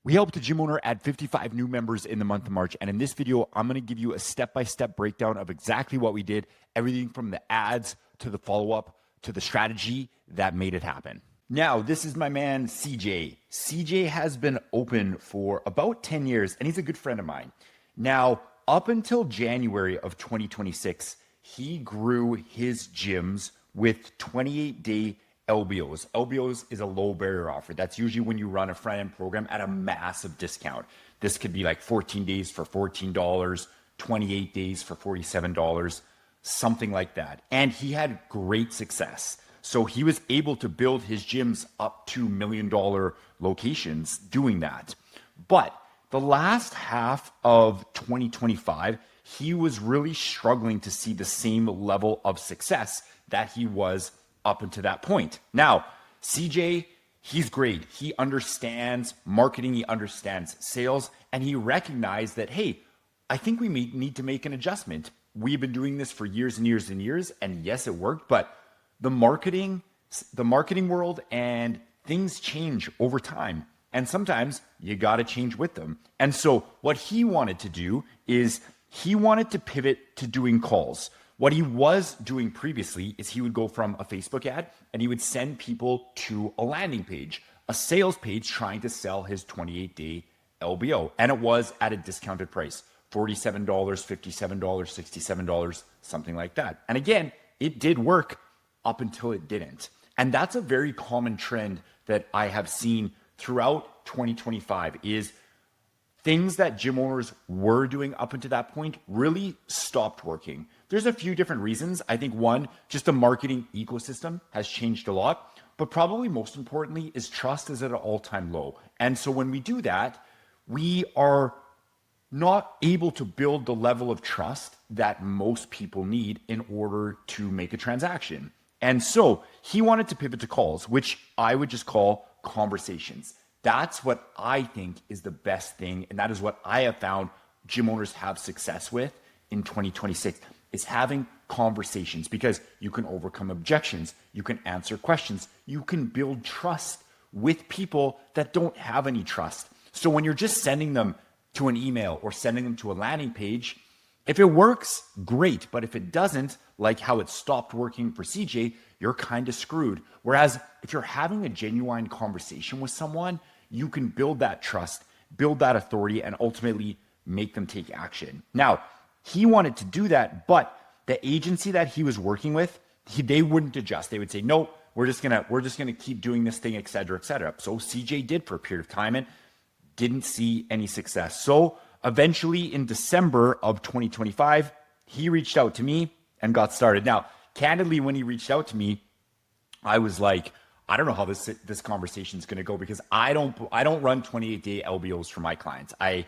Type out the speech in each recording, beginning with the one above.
We helped a gym owner add 55 new members in the month of March. And in this video, I'm going to give you a step-by-step breakdown of exactly what we did, everything from the ads to the follow-up to the strategy that made it happen. Now, this is my man, CJ. CJ has been open for about 10 years, and he's a good friend of mine. Now, up until January of 2026, he grew his gyms with 28-day LBOs. LBOs is a low barrier offer. That's usually when you run a front-end program at a massive discount. This could be like 14 days for $14, 28 days for $47, something like that. And he had great success. So he was able to build his gyms up to $1 million locations doing that. But the last half of 2025, he was really struggling to see the same level of success that he was up until that point. Now, CJ, he's great. He understands marketing, he understands sales, and he recognized that, hey, I think we need to make an adjustment. We've been doing this for years and years and years, and yes, it worked, but the marketing world and things change over time. And sometimes you got to change with them. And so what he wanted to do is he wanted to pivot to doing calls. What he was doing previously is he would go from a Facebook ad and he would send people to a landing page, a sales page trying to sell his 28-day LBO. And it was at a discounted price, $47, $57, $67, something like that. And again, it did work up until it didn't. And that's a very common trend that I have seen throughout 2025 is things that gym owners were doing up until that point really stopped working. There's a few different reasons. I think one, just the marketing ecosystem has changed a lot, but probably most importantly is trust is at an all-time low. And so when we do that, we are not able to build the level of trust that most people need in order to make a transaction. And so he wanted to pivot to calls, which I would just call conversations. That's what I think is the best thing. And that is what I have found gym owners have success with in 2026 is having conversations, because you can overcome objections. You can answer questions. You can build trust with people that don't have any trust. So when you're just sending them to an email or sending them to a landing page, if it works, great. But if it doesn't, like how it stopped working for CJ, you're kind of screwed. Whereas if you're having a genuine conversation with someone, you can build that trust, build that authority, and ultimately make them take action. Now, he wanted to do that, but the agency that he was working with, they wouldn't adjust. They would say, no, we're just gonna keep doing this thing, et cetera, et cetera. So CJ did for a period of time and didn't see any success. So eventually in December of 2025, he reached out to me and got started. Now, candidly, when he reached out to me, I was like, I don't know how this conversation is going to go, because I don't run 28-day LBOs for my clients. I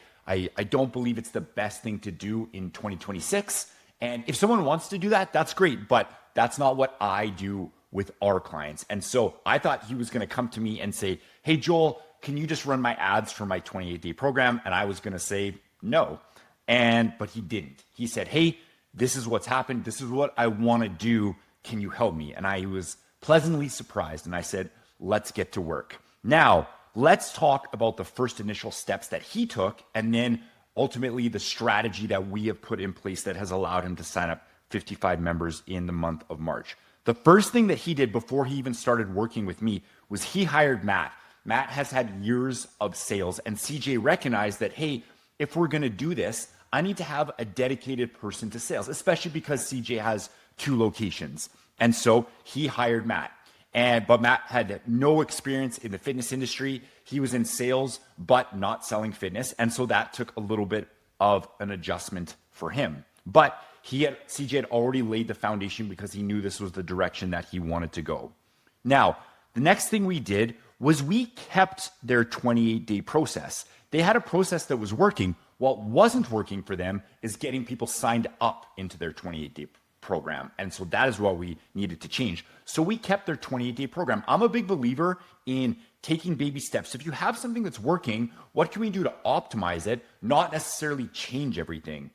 don't believe it's the best thing to do in 2026. And if someone wants to do that, that's great, but that's not what I do with our clients. And so I thought he was going to come to me and say, hey, Joel, can you just run my ads for my 28-day program? And I was going to say no. But he didn't. He said, hey, this is what's happened. This is what I want to do. Can you help me? And I was pleasantly surprised. And I said, let's get to work. Now, let's talk about the first initial steps that he took, and then ultimately the strategy that we have put in place that has allowed him to sign up 55 members in the month of March. The first thing that he did before he even started working with me was he hired Matt. Matt has had years of sales, and CJ recognized that, hey, if we're going to do this, I need to have a dedicated person to sales, especially because CJ has 2 locations. And so he hired Matt. But Matt had no experience in the fitness industry. He was in sales, but not selling fitness. And so that took a little bit of an adjustment for him. But CJ had already laid the foundation because he knew this was the direction that he wanted to go. Now, the next thing we did was we kept their 28-day process. They had a process that was working. What wasn't working for them is getting people signed up into their 28-day program. And so that is what we needed to change. So we kept their 28-day program. I'm a big believer in taking baby steps. If you have something that's working, what can we do to optimize it, not necessarily change everything?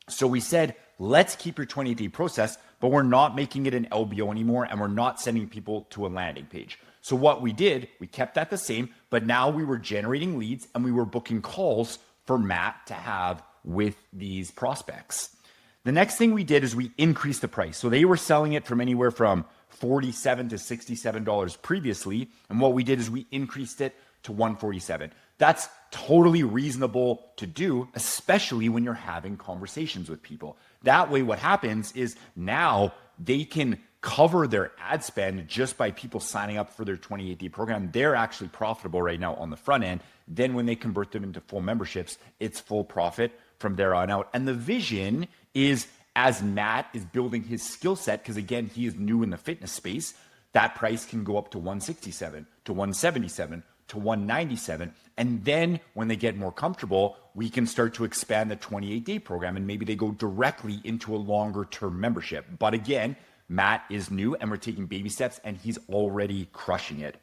So we said, let's keep your 28-day process, but we're not making it an LBO anymore, and we're not sending people to a landing page. So what we did, we kept that the same, but now we were generating leads and we were booking calls for Matt to have with these prospects. The next thing we did is we increased the price. So they were selling it from anywhere from $47 to $67 previously. And what we did is we increased it to $147. That's totally reasonable to do, especially when you're having conversations with people. That way, what happens is now they can cover their ad spend just by people signing up for their 28-day program. They're actually profitable right now on the front end. Then when they convert them into full memberships, it's full profit from there on out. And the vision is, as Matt is building his skill set, because again, he is new in the fitness space, that price can go up to $167, to $177, to $197. And then when they get more comfortable, we can start to expand the 28-day program and maybe they go directly into a longer term membership. But again, Matt is new and we're taking baby steps and he's already crushing it.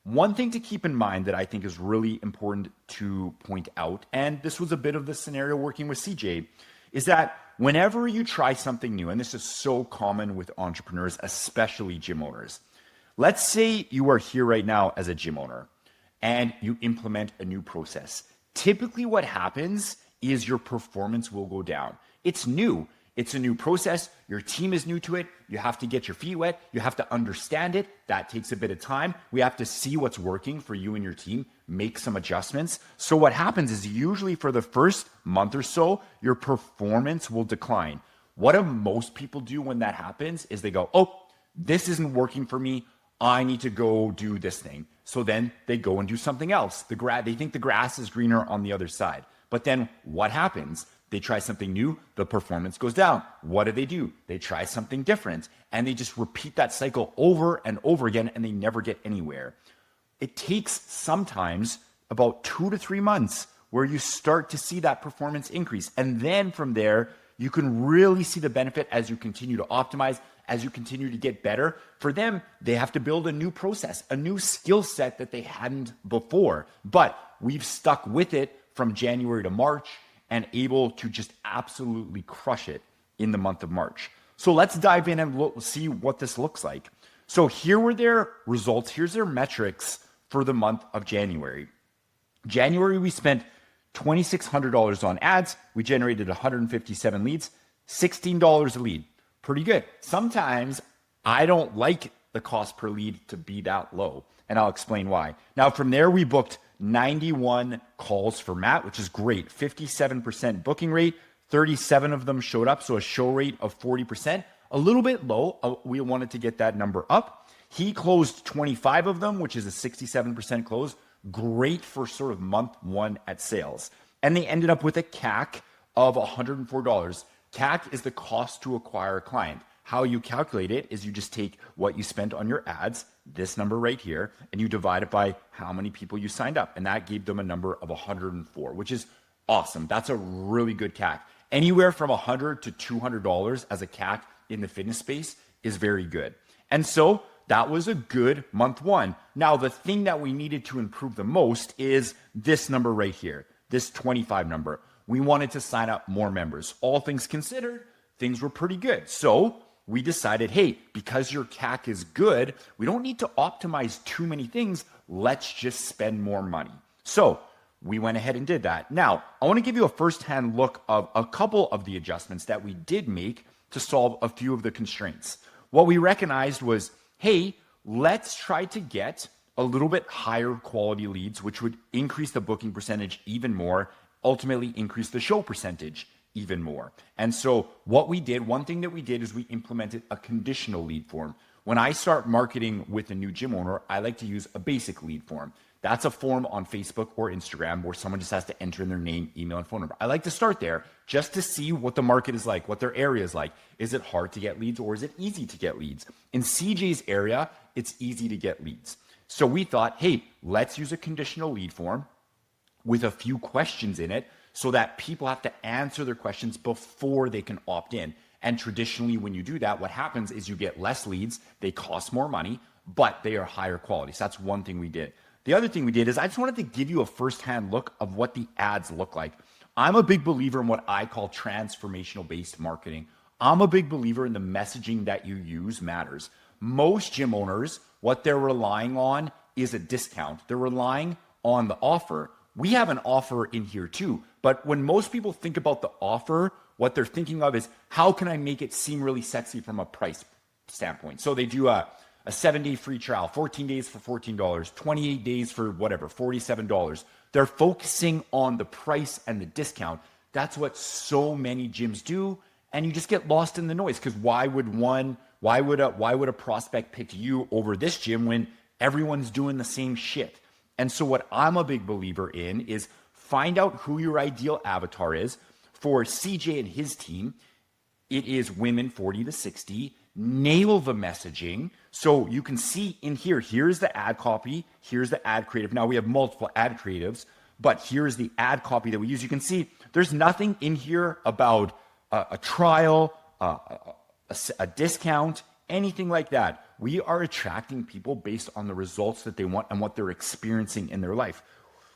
One thing to keep in mind that I think is really important to point out, and this was a bit of the scenario working with CJ, is that whenever you try something new, and this is so common with entrepreneurs, especially gym owners, let's say you are here right now as a gym owner and you implement a new process. Typically what happens is your performance will go down. It's new. It's a new process. Your team is new to it. You have to get your feet wet. You have to understand it. That takes a bit of time. We have to see what's working for you and your team, make some adjustments. So what happens is usually for the first month or so, your performance will decline. What do most people do when that happens is they go, oh, this isn't working for me. I need to go do this thing. So then they go and do something else. They think the grass is greener on the other side. But then what happens? They try something new, the performance goes down. What do? They try something different and they just repeat that cycle over and over again and they never get anywhere. It takes sometimes about 2 to 3 months where you start to see that performance increase. And then from there, you can really see the benefit as you continue to optimize, as you continue to get better. For them, they have to build a new process, a new skill set that they hadn't before. But we've stuck with it from January to March and able to just absolutely crush it in the month of March. So let's dive in and see what this looks like. So here were their results. Here's their metrics for the month of January. January, we spent $2,600 on ads. We generated 157 leads, $16 a lead. Pretty good. Sometimes I don't like the cost per lead to be that low, and I'll explain why. Now, from there, we booked 91 calls for Matt, which is great. 57% booking rate, 37 of them showed up, so a show rate of 40%. A little bit low. We wanted to get that number up. He closed 25 of them, which is a 67% close. Great for sort of month one at sales. And they ended up with a CAC of $104. CAC is the cost to acquire a client. How you calculate it is you just take what you spent on your ads, this number right here, and you divide it by how many people you signed up. And that gave them a number of 104, which is awesome. That's a really good CAC. Anywhere from $100 to $200 as a CAC in the fitness space is very good. And so that was a good month one. Now, the thing that we needed to improve the most is this number right here, this 25 number. We wanted to sign up more members. All things considered, things were pretty good. So we decided, hey, because your CAC is good, we don't need to optimize too many things. Let's just spend more money. So we went ahead and did that. Now, I want to give you a firsthand look of a couple of the adjustments that we did make to solve a few of the constraints. What we recognized was, hey, let's try to get a little bit higher quality leads, which would increase the booking percentage even more, ultimately increase the show percentage even more. And so what we did, one thing that we did is we implemented a conditional lead form. When I start marketing with a new gym owner, I like to use a basic lead form. That's a form on Facebook or Instagram where someone just has to enter in their name, email, and phone number. I like to start there just to see what the market is like, what their area is like. Is it hard to get leads or is it easy to get leads? In CJ's area, it's easy to get leads. So we thought, hey, let's use a conditional lead form with a few questions in it so that people have to answer their questions before they can opt in. And traditionally, when you do that, what happens is you get less leads, they cost more money, but they are higher quality. So that's one thing we did. The other thing we did is I just wanted to give you a firsthand look of what the ads look like. I'm a big believer in what I call transformational based marketing. I'm a big believer in the messaging that you use matters. Most gym owners, what they're relying on is a discount. They're relying on the offer. We have an offer in here too, but when most people think about the offer, what they're thinking of is how can I make it seem really sexy from a price standpoint? So they do a 7-day free trial, 14 days for $14, 28 days for whatever, $47. They're focusing on the price and the discount. That's what so many gyms do. And you just get lost in the noise, because why would a prospect pick you over this gym when everyone's doing the same shit? And so what I'm a big believer in is find out who your ideal avatar is. For CJ and his team, it is women 40 to 60. Nail the messaging. So you can see in here, here's the ad copy, here's the ad creative. Now we have multiple ad creatives, but here's the ad copy that we use. You can see there's nothing in here about a trial, a discount, anything like that. We are attracting people based on the results that they want and what they're experiencing in their life.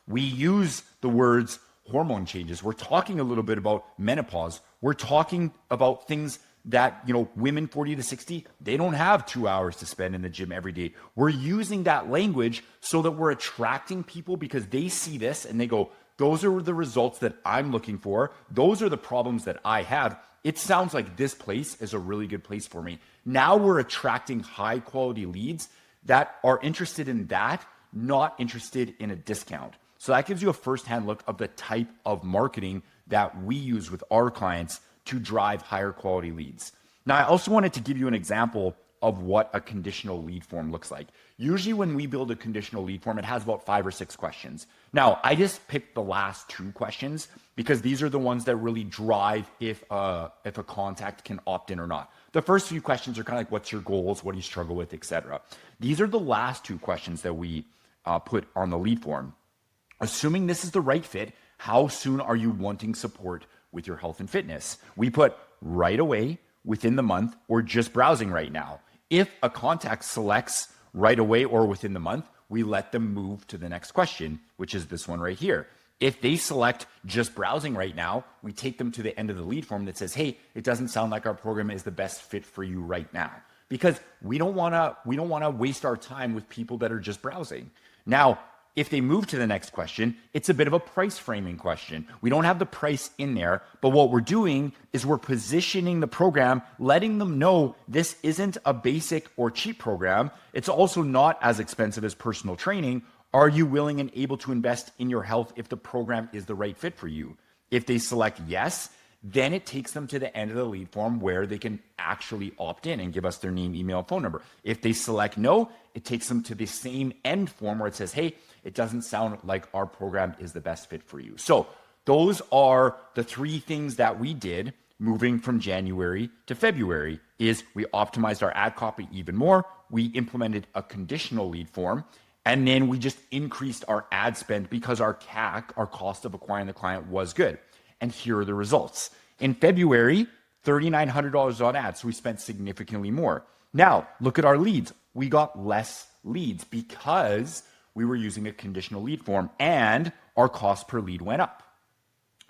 We use the words hormone changes. We're talking a little bit about menopause. We're talking about things that, women 40 to 60, they don't have 2 hours to spend in the gym every day. We're using that language so that we're attracting people because they see this and they go, those are the results that I'm looking for. Those are the problems that I have. It sounds like this place is a really good place for me. Now we're attracting high quality leads that are interested in that, not interested in a discount. So that gives you a firsthand look of the type of marketing that we use with our clients to drive higher quality leads. Now, I also wanted to give you an example of what a conditional lead form looks like. Usually when we build a conditional lead form, it has about 5 or 6 questions. Now, I just picked the last 2 questions because these are the ones that really drive if a contact can opt in or not. The first few questions are kind of like, what's your goals? What do you struggle with, etc. These are the last 2 questions that we put on the lead form. Assuming this is the right fit, how soon are you wanting support with your health and fitness? We put right away, within the month, or just browsing right now. If a contact selects right away or within the month, we let them move to the next question, which is this one right here. If they select just browsing right now, we take them to the end of the lead form that says, hey, it doesn't sound like our program is the best fit for you right now. Because we don't want to waste our time with people that are just browsing. Now, if they move to the next question, it's a bit of a price framing question. We don't have the price in there, but what we're doing is we're positioning the program, letting them know this isn't a basic or cheap program. It's also not as expensive as personal training. Are you willing and able to invest in your health if the program is the right fit for you? If they select yes, then it takes them to the end of the lead form where they can actually opt in and give us their name, email, phone number. If they select no, it takes them to the same end form where it says, hey, it doesn't sound like our program is the best fit for you. So those are the 3 things that we did moving from January to February. Is we optimized our ad copy even more. We implemented a conditional lead form. And then we just increased our ad spend because our CAC, our cost of acquiring the client, was good. And here are the results. In February, $3,900 on ads. So we spent significantly more. Now, look at our leads. We got less leads because we were using a conditional lead form and our cost per lead went up.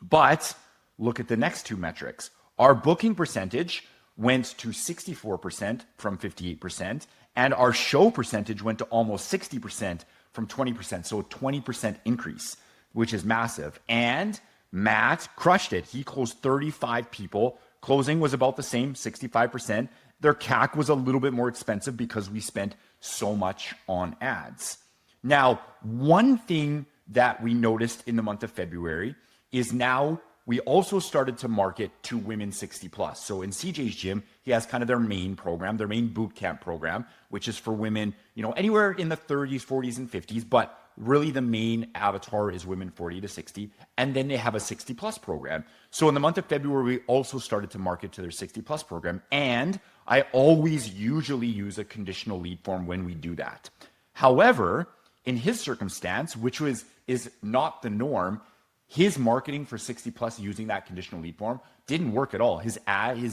But look at the next 2 metrics. Our booking percentage went to 64% from 58%, and our show percentage went to almost 60% from 20%. So a 20% increase, which is massive. And Matt crushed it. He closed 35 people. Closing was about the same, 65%. Their CAC was a little bit more expensive because we spent so much on ads. Now, one thing that we noticed in the month of February is now we also started to market to women 60 plus. So in CJ's gym, he has kind of their main program, their main boot camp program, which is for women, anywhere in the 30s, 40s, and 50s, but really the main avatar is women 40 to 60. And then they have a 60 plus program. So in the month of February, we also started to market to their 60 plus program. And I always usually use a conditional lead form when we do that. However, in his circumstance, which is not the norm, his marketing for 60 plus using that conditional lead form didn't work at all. His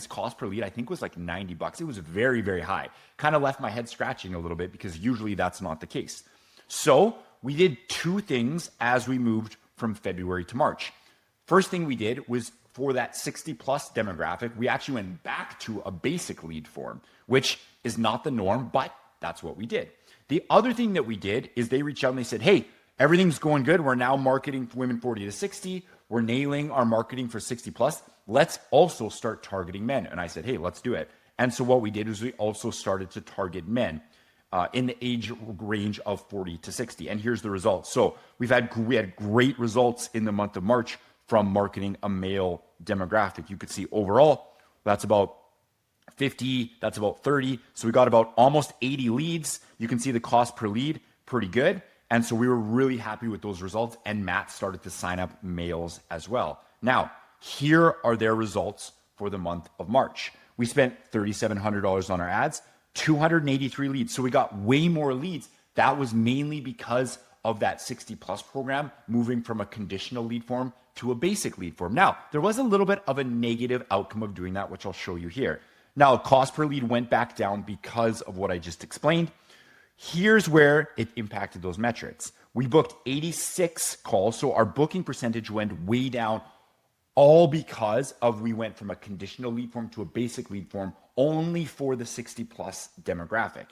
cost per lead, I think, was like $90. It was very, very high. Kind of left my head scratching a little bit because usually that's not the case. So we did 2 things as we moved from February to March. First thing we did was for that 60 plus demographic, we actually went back to a basic lead form, which is not the norm, but that's what we did. The other thing that we did is they reached out and they said, hey, everything's going good. We're now marketing for women 40 to 60. We're nailing our marketing for 60 plus. Let's also start targeting men. And I said, hey, let's do it. And so what we did is we also started to target men in the age range of 40 to 60. And here's the results. So we had great results in the month of March from marketing a male demographic. You could see overall, that's about 50, that's about 30. So we got about almost 80 leads. You can see the cost per lead, pretty good. And so we were really happy with those results. And Matt started to sign up males as well. Now, here are their results for the month of March. We spent $3,700 on our ads, 283 leads. So we got way more leads. That was mainly because of that 60 plus program moving from a conditional lead form to a basic lead form. Now, there was a little bit of a negative outcome of doing that, which I'll show you here. Now, cost per lead went back down because of what I just explained. Here's where it impacted those metrics. We booked 86 calls, so our booking percentage went way down, all because of we went from a conditional lead form to a basic lead form only for the 60 plus demographic.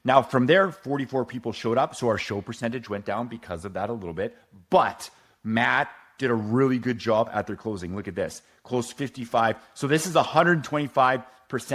Now, from there, 44 people showed up, so our show percentage went down because of that a little bit, but Matt did a really good job at their closing. Look at this, closed 55. So this is 125%.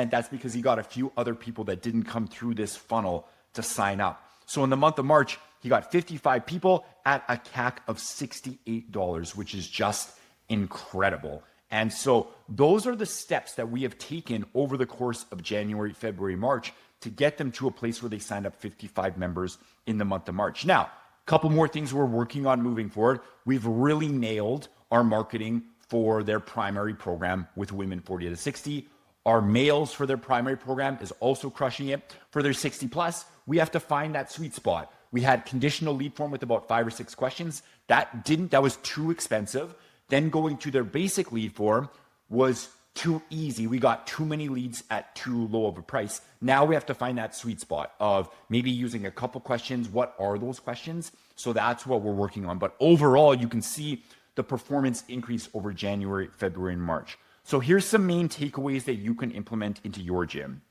That's because he got a few other people that didn't come through this funnel to sign up. So in the month of March, he got 55 people at a CAC of $68, which is just incredible. And so those are the steps that we have taken over the course of January, February, March to get them to a place where they signed up 55 members in the month of March. Now, a couple more things we're working on moving forward. We've really nailed our marketing for their primary program with women 40 to 60. Our males for their primary program is also crushing it. For their 60 plus, we have to find that sweet spot. We had conditional lead form with about 5 or 6 questions. That was too expensive. Then going to their basic lead form was too easy. We got too many leads at too low of a price. Now we have to find that sweet spot of maybe using a couple questions. What are those questions? So that's what we're working on. But overall, you can see the performance increase over January, February, and March. So here's some main takeaways that you can implement into your gym.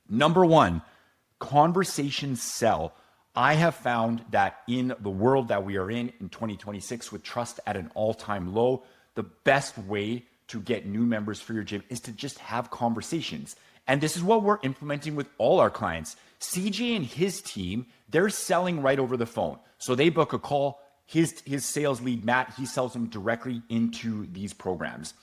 Number 1, conversations sell. I have found that in the world that we are in 2026 with trust at an all-time low, the best way to get new members for your gym is to just have conversations. And this is what we're implementing with all our clients. CJ and his team, they're selling right over the phone. So they book a call, his sales lead, Matt, he sells them directly into these programs.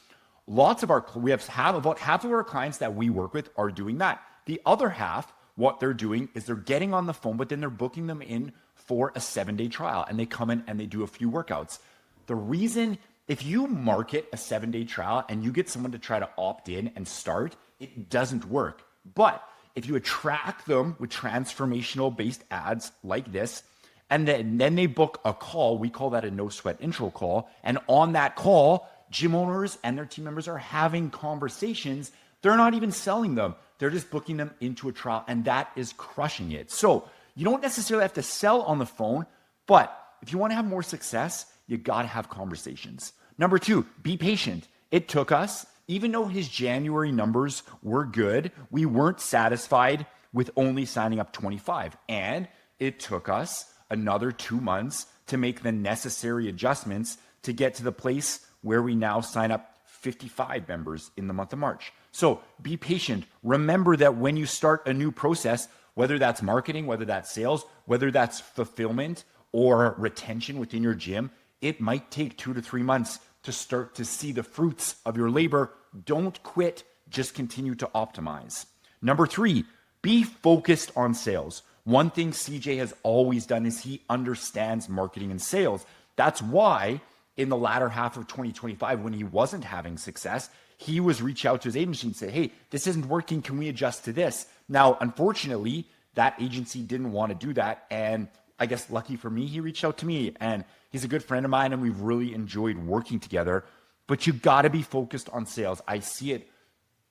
We have about half of our clients that we work with are doing that. The other half, what they're doing is they're getting on the phone, but then they're booking them in for a 7-day trial and they come in and they do a few workouts. The reason, if you market a 7-day trial and you get someone to try to opt in and start, it doesn't work. But if you attract them with transformational based ads like this, and then they book a call, we call that a no sweat intro call. And on that call, gym owners and their team members are having conversations. They're not even selling them. They're just booking them into a trial, and that is crushing it. So you don't necessarily have to sell on the phone, but if you want to have more success, you got to have conversations. Number 2, be patient. It took us, even though his January numbers were good, we weren't satisfied with only signing up 25. And it took us another 2 months to make the necessary adjustments to get to the place where we now sign up 55 members in the month of March. So be patient. Remember that when you start a new process, whether that's marketing, whether that's sales, whether that's fulfillment or retention within your gym, it might take 2 to 3 months to start to see the fruits of your labor. Don't quit, just continue to optimize. Number 3, be focused on sales. One thing CJ has always done is he understands marketing and sales. That's why in the latter half of 2025, when he wasn't having success, he was reach out to his agency and say, hey, this isn't working. Can we adjust to this? Now, unfortunately, that agency didn't want to do that. And I guess lucky for me, he reached out to me, and he's a good friend of mine and we've really enjoyed working together. But you got to be focused on sales. I see it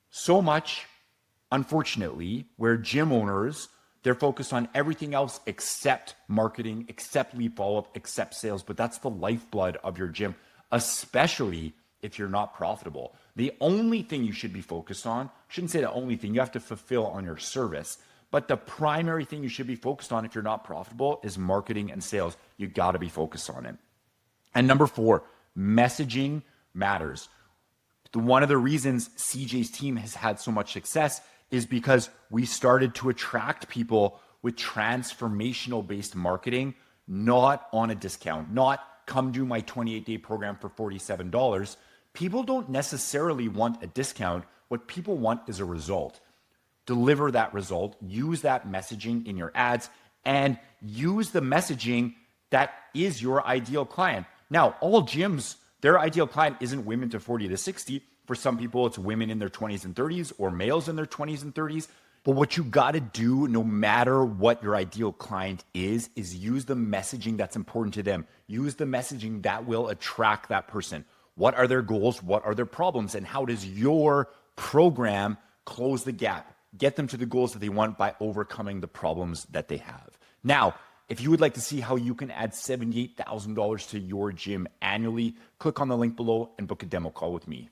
so much, unfortunately, where gym owners, they're focused on everything else except marketing, except lead follow-up, except sales. But that's the lifeblood of your gym, especially if you're not profitable. The only thing you should be focused on, I shouldn't say the only thing, you have to fulfill on your service. But the primary thing you should be focused on if you're not profitable is marketing and sales. You got to be focused on it. And number 4, messaging matters. One of the reasons CJ's team has had so much success is because we started to attract people with transformational based marketing, not on a discount, not come do my 28-day program for $47. People don't necessarily want a discount. What people want is a result. Deliver that result, use that messaging in your ads, and use the messaging that is your ideal client. Now, all gyms, their ideal client isn't women to 40 to 60. For some people, it's women in their 20s and 30s or males in their 20s and 30s. But what you got to do, no matter what your ideal client is use the messaging that's important to them. Use the messaging that will attract that person. What are their goals? What are their problems? And how does your program close the gap? Get them to the goals that they want by overcoming the problems that they have. Now, if you would like to see how you can add $78,000 to your gym annually, click on the link below and book a demo call with me.